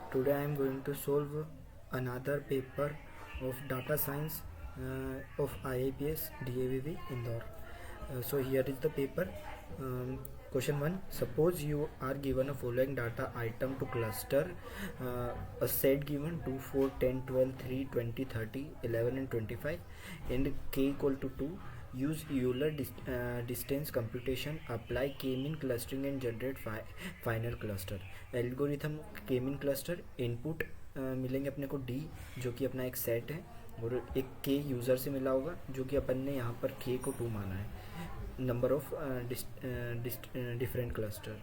Today I am going to solve another paper of data science of IIPS DAVV Indore. So here is the paper. Question 1. Suppose you are given a following data item to cluster a set given 2, 4, 10, 12, 3, 20, 30, 11 and 25 and k equal to 2. Use Euler distance computation, apply k-mean clustering and generate final cluster. Algorithm k-mean cluster input मिलेंगे अपने को d जो कि अपना एक set है और एक k यूज़र से मिला होगा जो कि अपन ने यहाँ पर k को 2 माना है. Number of different cluster.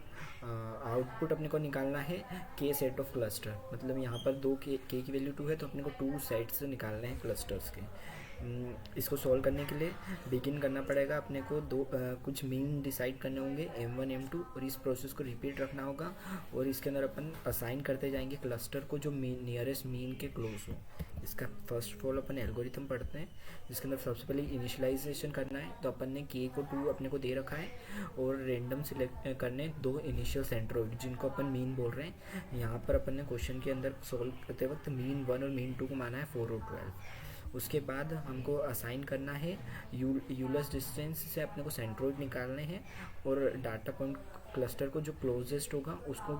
Output अपने को निकालना है k सेट ऑफ क्लस्टर, मतलब यहाँ पर दो k की वैल्यू 2 है तो अपने को 2 सेट्स निकालने हैं क्लस्टर्स के. इसको सॉल्व करने के लिए बिगिन करना पड़ेगा अपने को कुछ मीन डिसाइड करने होंगे m1 m2 और इस प्रोसेस को रिपीट रखना होगा और इसके अंदर अपन असाइन करते जाएंगे क्लस्टर को जो नियरेस्ट मीन के क्लोज हो. इसका first of all upon algorithm पढ़ते हैं जिसके अंदर सबसे पहले इनिशियलाइजेशन करना है. तो अपन ने k को 2 अपने को दे रखा है और रेंडम सिलेक्ट करने 2 इनिशियल सेंट्रोइड जिनको अपन मीन बोल रहे हैं. यहाँ पर अपन ने क्वेश्चन के अंदर सॉल्व करते वक्त मीन 1 और मीन 2 को माना है 4 और 12. उसके बाद हमको असाइन करना है यूलर्स डिस्टेंस से अपने को सेंट्रोइड निकालने हैं और डाटा पॉइंट क्लस्टर को जो क्लोजेस्ट होगा उसको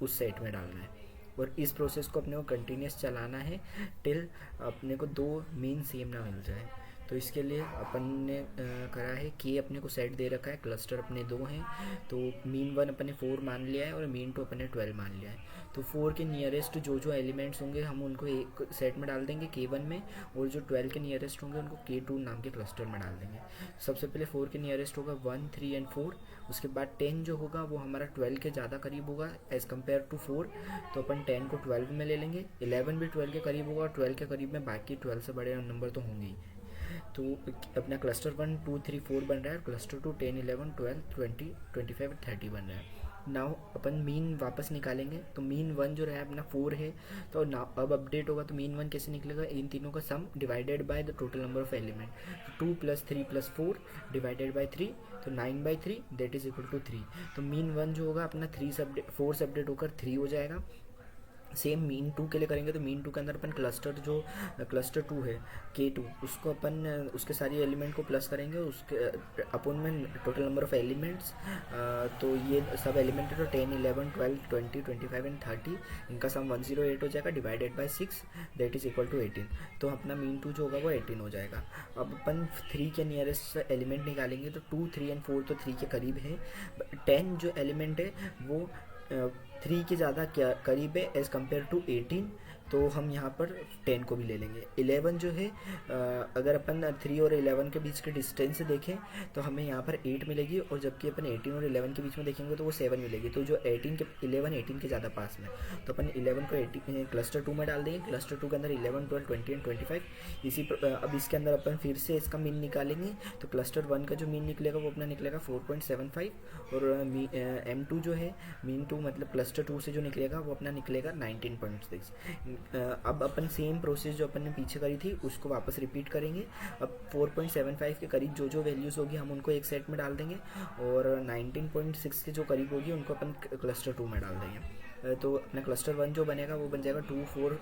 उस सेट में डालना है और इस प्रोसेस को अपने को कंटिन्यूस चलाना है टिल अपने को 2 मीन सेम ना मिल जाए. तो इसके लिए अपन ने करा है कि अपने को सेट दे रखा है, क्लस्टर अपने 2 हैं तो मीन 1 अपन ने 4 मान लिया है और मीन 2 अपन ने 12 मान लिया है. तो 4 के नियरेस्ट जो एलिमेंट्स होंगे हम उनको एक सेट में डाल देंगे k1 में और जो 12 के नियरेस्ट होंगे उनको k2 नाम के क्लस्टर में डाल देंगे. सबसे पहले 4 के नियरेस्ट होगा 1, 3 एंड 4. उसके बाद 10 जो होगा वो हमारा 12 के ज़्यादा करीब होगा एज़ कम्पेयर टू 4 तो अपन 10 को 12 में ले लेंगे. 11 भी 12 के करीब होगा और 12 के करीब में बाकी 12 से बड़े नंबर तो होंगे ही. तो अपना क्लस्टर 1, 2, 3, 4 बन रहा है, क्लस्टर 2 10, 11, 12, 20, 25 और 30 बन रहा है. नाउ अपन मीन वापस निकालेंगे तो मीन 1 जो रहा है अपना 4 है तो नाउ अब अपडेट होगा तो मीन 1 कैसे निकलेगा, इन तीनों का sum divided by the total number of element. 2 + 3 + 4 divided by 3 तो 9/3 दैट इज इक्वल टू 3. तो मीन 1 जो होगा अपना 4 से अपडेट होकर 3 हो जाएगा. सेम मीन 2 के लिए करेंगे तो मीन 2 के अंदर अपन क्लस्टर 2 है k2 उसको अपन उसके सारी एलिमेंट को प्लस करेंगे उसके अपन में टोटल नंबर ऑफ एलिमेंट्स. तो ये सब एलिमेंट है तो 10, 11, 12, 20, 25 एंड 30 इनका सम 108 हो जाएगा divided by 6 that is equal to 18. तो अपना मीन 2 जो होगा वो 18 हो जाएगा. अब अपन 3 के नियरेस्ट एलिमेंट निकालेंगे तो 2, 3 एंड 4 तो 3 के करीब है. 10 जो एलिमेंट है वो 3 के ज़्यादा क्या करीब है एज़ कम्पेयर टू 18 तो हम यहाँ पर 10 को भी ले लेंगे. 11 जो है अगर अपन 3 और 11 के बीच के डिस्टेंस से देखें तो हमें यहाँ पर 8 मिलेगी और जबकि अपन 18 और 11 के बीच में देखेंगे तो वो 7 मिलेगी. तो जो 18 के ज़्यादा पास में तो अपन 11 को क्लस्टर 2 में डाल देंगे. क्लस्टर 2 के अंदर 11, 12, 20 एंड 25. अब इसके अंदर अपन फिर से इसका मीन निकालेंगे तो क्लस्टर 1 का जो मीन निकलेगा वो अपना निकलेगा 4.75 और m2 जो है मीन 2 मतलब क्लस्टर 2 से जो निकलेगा वो अपना निकलेगा 19.6. अब अपन सेम प्रोसेस जो अपन ने पीछे करी थी उसको वापस रिपीट करेंगे. अब 4.75 के करीब जो वैल्यूज़ होगी हम उनको एक सेट में डाल देंगे और 19.6 के जो करीब होगी उनको अपन क्लस्टर 2 में डाल देंगे. तो अपना क्लस्टर 1 जो बनेगा वो बन जाएगा 2, 4,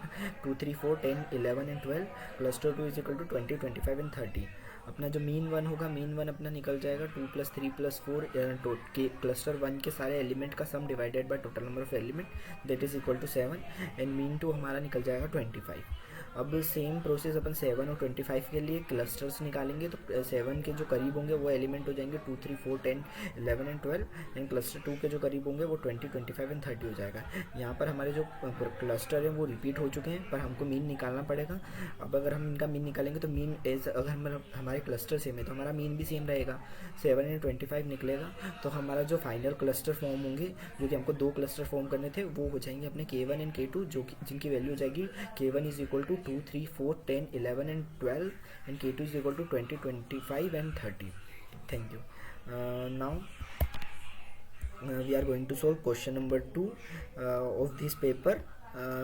2, 3, 4, 10, 11 and 12. Cluster 2 is equal to 20, 25 and 30. अपना जो मीन 1 होगा मीन 1 अपना निकल जाएगा 2 + 3 + 4 के क्लस्टर 1 के सारे एलिमेंट का sum divided by total number of element that is equal to 7 and mean 2 हमारा निकल जाएगा 25. अब सेम प्रोसेस अपन 7 और 25 के लिए क्लस्टर्स निकालेंगे तो 7 के जो करीब होंगे वो एलिमेंट हो जाएंगे 2, 3, 4, 10, 11 एंड 12 एंड क्लस्टर 2 के जो करीब होंगे वो 20, 25 एंड 30 हो जाएगा. यहाँ पर हमारे जो क्लस्टर हैं वो रिपीट हो चुके हैं पर हमको मीन निकालना पड़ेगा. अब अगर हम इनका मीन निकालेंगे तो मीन एज अगर हमारे क्लस्टर सेम है तो हमारा मीन भी सेम रहेगा. 7 एंड 25 निकलेगा तो हमारा जो फाइनल क्लस्टर फॉर्म होंगे जो कि हमको 2 क्लस्टर फॉर्म करने थे वो हो जाएंगे अपने k1 एंड k2 जो कि जिनकी वैल्यू हो जाएगी k1 is equal to 2, 3, 4, 10, 11 and 12 and k2 is equal to 20, 25 and 30. Thank you. Now we are going to solve question number 2 of this paper.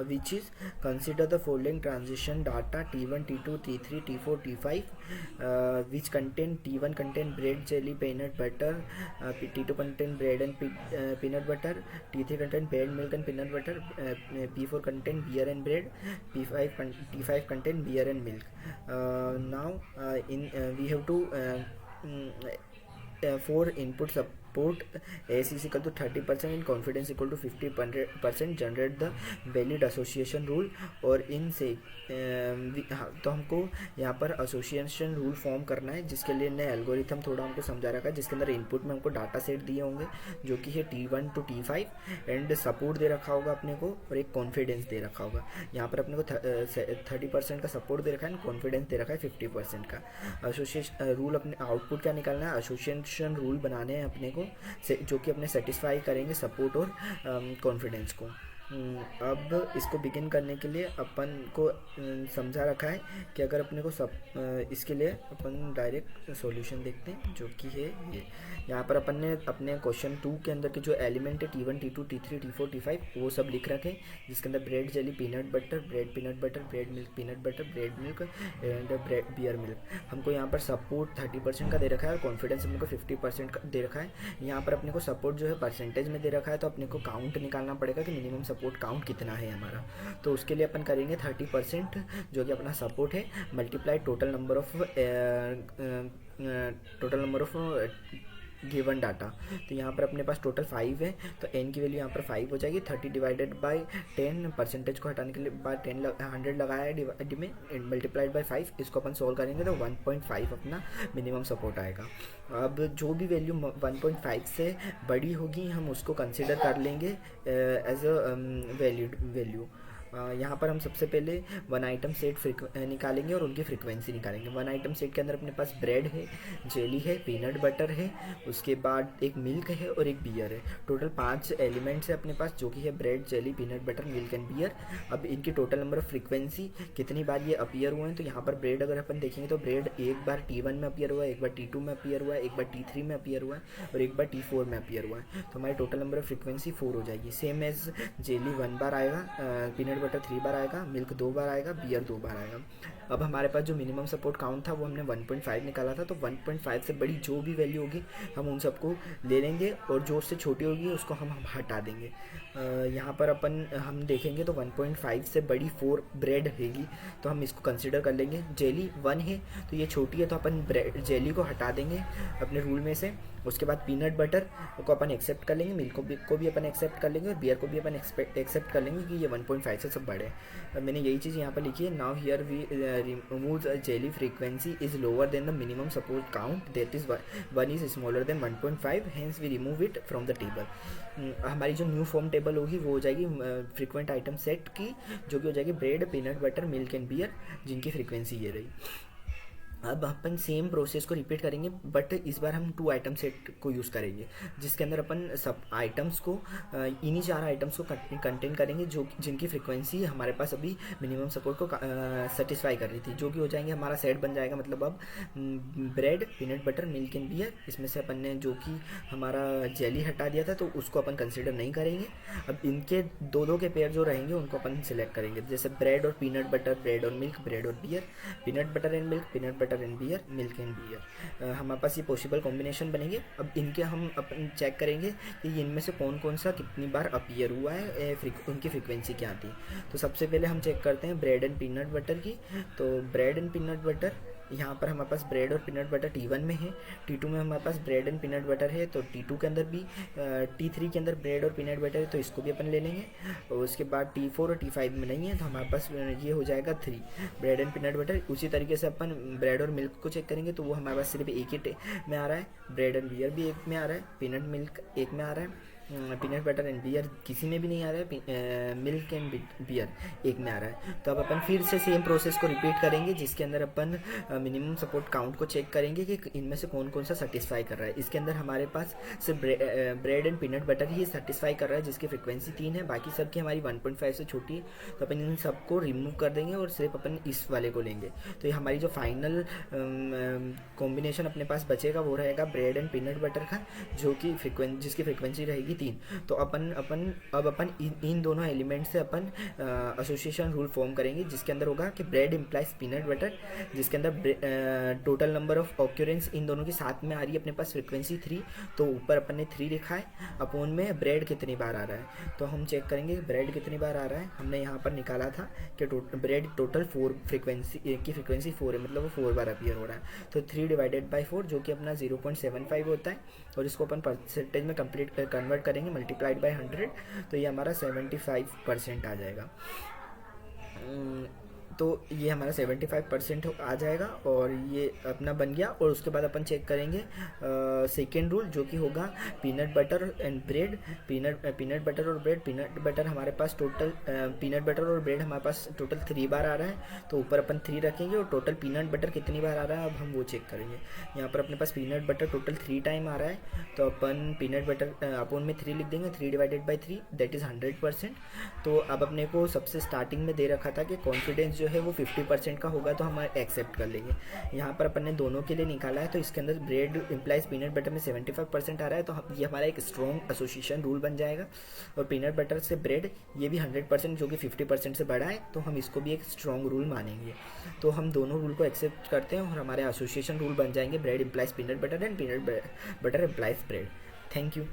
which is consider the following transition data T1, T2, T3, T4, T5, which contain T1 contain bread, jelly, peanut butter, T2 contain bread and peanut butter, T3 contain bread, milk and peanut butter, P4 contain beer and bread, T5 contain beer and milk. Now we have to for input support S is equal to 30% and confidence equal to 50% generate the valid association rule. और इनसे तो हमको यहाँ पर association rule form करना है, जिसके लिए ने एल्गोरिथम थोड़ा हमको समझा रखा है, जिसके अंदर इनपुट में हमको डाटा सेट दिए होंगे जो कि है T1 to T5 and support दे रखा होगा अपने को और एक कॉन्फिडेंस दे रखा होगा. यहाँ पर अपने को 30% का सपोर्ट दे रखा है, कॉन्फिडेंस दे रखा है 50% का. एसोसिएशन रूल अपने आउटपुट क्या निकालना है, एसोसिएशन रूल बनाने हैं अपने को जो कि अपने सेटिस्फाई करेंगे सपोर्ट और कॉन्फिडेंस को. अब इसको बिगिन करने के लिए अपन को समझा रखा है कि अगर अपने को इसके लिए अपन डायरेक्ट सॉल्यूशन देखते हैं जो कि है ये. यहाँ पर अपन ने अपने क्वेश्चन 2 के अंदर के जो एलिमेंट है T1, T2, T3, T4, T5 वो सब लिख रखे हैं, जिसके अंदर bread jelly peanut butter, bread peanut butter, bread milk peanut butter, bread milk and bread beer milk. हमको यहाँ पर सपोर्ट 30% का दे रखा है और कॉन्फिडेंस अपने को 50% का दे रखा है. यहाँ पर अपने को सपोर्ट जो है परसेंटेज में दे रखा है, तो अपने को काउंट निकालना पड़ेगा कि मिनिमम सपोर्ट काउंट कितना है हमारा. तो उसके लिए अपन करेंगे 30% जो कि अपना सपोर्ट है multiply total number of given data. तो यहाँ पर अपने पास टोटल 5 है, तो n की वैल्यू यहाँ पर 5 हो जाएगी. 30 डिवाइडेड बाय 10 परसेंटेज को हटाने के लिए बाय 100 लगाया है डिवाइड में मल्टीप्लाइड बाय 5. इसको अपन सोल्व करेंगे तो 1.5 अपना मिनिमम सपोर्ट आएगा. अब जो भी वैल्यू 1.5 से बड़ी होगी हम उसको कंसिडर कर लेंगे एज अ वैलिड वैल्यू. यहाँ पर हम सबसे पहले वन आइटम सेट निकालेंगे और उनकी फ्रीक्वेंसी निकालेंगे. वन आइटम सेट के अंदर अपने पास ब्रेड है, जेली है, पीनट बटर है, उसके बाद एक मिल्क है और एक बियर है. टोटल 5 एलिमेंट्स है अपने पास जो कि है bread, jelly, peanut butter, milk and beer. अब इनकी टोटल नंबर ऑफ फ्रीक्वेंसी कितनी बार ये अपीयर हुए हैं, तो यहाँ पर ब्रेड अगर अपन देखेंगे तो ब्रेड एक बार T1 में अपीयर हुआ है, एक बार T2 में अपीयर हुआ है, एक बार T3 में अपीयर हुआ है और एक बार T4 में अपीयर हुआ है. तो हमारी टोटल नंबर ऑफ फ्रीक्वेंसी 4 हो जाएगी. सेम एज जेली 1 बार आएगा, पीनट बटर 3 बार आएगा, मिल्क 2 बार आएगा, बियर 2 बार आएगा. अब हमारे पास जो मिनिमम सपोर्ट काउंट था वो हमने 1.5 निकाला था, तो 1.5 से बड़ी जो भी वैल्यू होगी हम उन सबको ले लेंगे और जो उससे छोटी होगी उसको हम हटा देंगे. यहाँ पर हम देखेंगे तो 1.5 से बड़ी 4 ब्रेड रहेगी तो हम इसको कंसिडर कर लेंगे. जेली 1 है तो ये छोटी है तो अपन ब्रेड जेली को हटा देंगे अपने रूल में से. उसके बाद पीनट बटर को अपन एक्सेप्ट कर लेंगे, मिल्क को भी अपन एक्सेप्ट कर लेंगे और बियर को भी अपन एक्सेप्ट कर लेंगे कि ये 1.5 से सब बड़े हैं. मैंने यही चीज़ यहाँ पर लिखी है. Now here we remove jelly frequency is lower than the minimum support count, that is 1 is smaller than 1.5, hence we remove it from the table. हमारी जो न्यू फॉर्म टेबल होगी वो हो जाएगी फ्रीक्वेंट आइटम सेट की, जो कि हो जाएगी bread, peanut butter, milk and beer, जिनकी फ्रीक्वेंसी ये रही. अब अपन सेम प्रोसेस को रिपीट करेंगे बट इस बार हम 2 आइटम सेट को यूज़ करेंगे, जिसके अंदर अपन सब आइटम्स को इन्हीं 4 आइटम्स को कंटेन करेंगे जो जिनकी फ्रीक्वेंसी हमारे पास अभी मिनिमम सपोर्ट को सेटिस्फाई कर रही थी, जो कि हो जाएंगे हमारा सेट बन जाएगा. मतलब अब bread, peanut butter, milk and beer, इसमें से अपन ने जो कि हमारा जेली हटा दिया था तो उसको अपन कंसिडर नहीं करेंगे. अब इनके दो के पेयर जो रहेंगे उनको अपन सिलेक्ट करेंगे, जैसे ब्रेड और पीनट बटर, ब्रेड और मिल्क, ब्रेड और beer, peanut butter and milk, peanut butter and beer, milk and beer. हमारे पास ये पॉसिबल कॉम्बिनेशन बनेंगे. अब इनके हम अपन चेक करेंगे कि इनमें से कौन सा कितनी बार अपीयर हुआ है, उनकी फ्रीक्वेंसी क्या थी. तो सबसे पहले हम चेक करते हैं ब्रेड एंड पीनट बटर की. तो ब्रेड एंड पीनट बटर, यहाँ पर हमारे पास ब्रेड और पीनट बटर T1 में है, T2 में हमारे पास ब्रेड एंड पीनट बटर है, तो T2 के अंदर भी T3 के अंदर ब्रेड और पीनट बटर है तो इसको भी अपन ले लेंगे. और उसके बाद T4 और T5 में नहीं है तो हमारे पास ये हो जाएगा 3 ब्रेड एंड पीनट बटर. उसी तरीके से अपन ब्रेड और मिल्क को चेक करेंगे तो वो हमारे पास सिर्फ एक ही में आ रहा है, ब्रेड एंड बियर भी एक में आ रहा है, पीनट मिल्क एक में आ रहा है, पीनट बटर एंड बियर किसी में भी नहीं आ रहा है, मिल्क एंड बियर एक में आ रहा है. तो अब अपन फिर से सेम प्रोसेस को रिपीट करेंगे, जिसके अंदर अपन मिनिमम सपोर्ट काउंट को चेक करेंगे कि इनमें से कौन सा सेटिस्फाई कर रहा है. इसके अंदर हमारे पास सिर्फ bread and peanut butter he satisfy कर रहा है, जिसकी फ्रीक्वेंसी 3 है, बाकी सबकी हमारी 1.5 से छोटी है. तो अपन इन सबको रिमूव कर देंगे और सिर्फ अपन इस वाले को लेंगे. तो ये हमारी जो फाइनल कॉम्बिनेशन अपने पास बचेगा वो रहेगा ब्रेड एंड पीनट बटर का, जो कि जिसकी फ्रीक्वेंसी रहेगी 3, तो अपन अपन अब अपन इन दोनों एलिमेंट से अपन एसोसिएशन रूल फॉर्म करेंगे, जिसके अंदर होगा कि ब्रेड इम्प्लाइज पीनट बटर, जिसके अंदर टोटल नंबर ऑफ ऑक्यूरेंस इन दोनों के साथ में आ रही है अपने पास फ्रीक्वेंसी 3, तो ऊपर अपन ने 3 लिखा है, अपोन में ब्रेड कितनी बार आ रहा है। तो हम चेक करेंगे ब्रेड कितनी बार आ रहा है। हमने यहाँ पर निकाला था कि ब्रेड टोटल 4 फ्रीक्वेंसी की फ्रीक्वेंसी 4 है, मतलब वो 4 बार अपीयर हो रहा है। तो 3 डिवाइडेड बाई 4 जो कि अपना 0.75 होता है, और इसको अपन परसेंटेज में कन्वर्ट करेंगे मल्टीप्लाइड बाई 100, तो ये हमारा 75% आ जाएगा। तो ये हमारा 75% आ जाएगा और ये अपना बन गया। और उसके बाद अपन चेक करेंगे सेकेंड रूल, जो कि होगा peanut butter and bread. Peanut butter और ब्रेड, पीनट बटर हमारे पास टोटल पीनट बटर और ब्रेड हमारे पास टोटल 3 बार आ रहा है, तो ऊपर अपन 3 रखेंगे, और टोटल पीनट बटर कितनी बार आ रहा है अब हम वो चेक करेंगे। यहाँ पर अपने पास पीनट बटर टोटल 3 टाइम आ रहा है, तो अपन पीनट बटर अपोन में 3 लिख देंगे, 3 डिवाइडेड बाई 3 दैट इज़ 100%। तो अब अपने को सबसे स्टार्टिंग में दे रखा था कि कॉन्फिडेंस जो है वो 50% का होगा, तो हम एक्सेप्ट कर लेंगे। यहाँ पर अपन ने दोनों के लिए निकाला है, तो इसके अंदर ब्रेड इम्प्लाइज पीनट बटर में 75% आ रहा है, तो ये हमारा एक स्ट्रॉन्ग एसोसिएशन रूल बन जाएगा। और पीनट बटर से ब्रेड ये भी 100% जो कि 50% से बड़ा है, तो हम इसको भी एक स्ट्रॉन्ग रूल मानेंगे। तो हम दोनों रूल को एक्सेप्ट करते हैं और हमारे एसोसिएशन रूल बन जाएंगे bread implies peanut butter and peanut butter implies bread. Thank you.